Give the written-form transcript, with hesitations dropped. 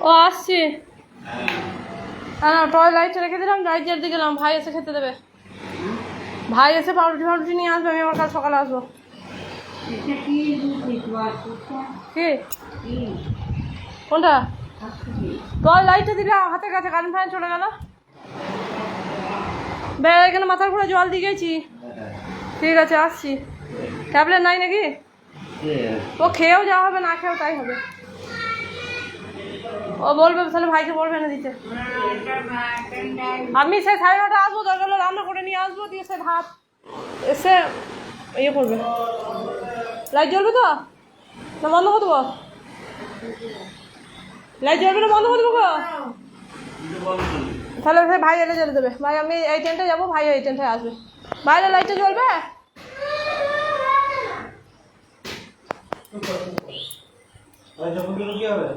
ও আসছি। না টয় লাইটটা রেখে দিলাম, লাইট জ্বালতে গেলাম, ভাই এসে খেতে দেবে। ভাই এসে পাউরুটি ফাউরুটি নিয়ে আসবে, আমি আমার কাল সকালে আসবো। কি কোনটা? টয় লাইটটা দিলাম হাতের কাছে, কারেন্ট ফারেন্ট চলে গেল। এখানে মাথার ঘুরে জল দিয়ে গেছি। ঠিক আছে আসছি। ট্যাবলেট নাই নাকি? ও খেয়েও যাওয়া হবে, না খেয়েও তাই হবে। ও বলবে তাহলে, ভাইকে বলবে না দিতে। আমি সে 9:30 আসবো, দরকার হলে রান্না করে নিয়ে আসবো, দিয়ে সে ভাত এসে ইয়ে করবে। লাইট জ্বলবে তো না বন্ধ করে দেবো? লাইট জ্বলবে না বন্ধ করে দেবো? তাহলে সে ভাই এলে জ্বলে দেবে। ভাই আমি এই ট্রেনটায় যাবো, ভাই এই ট্রেনটায় আসবে। বাইরে লাইটটা জ্বলবে। কি হবে?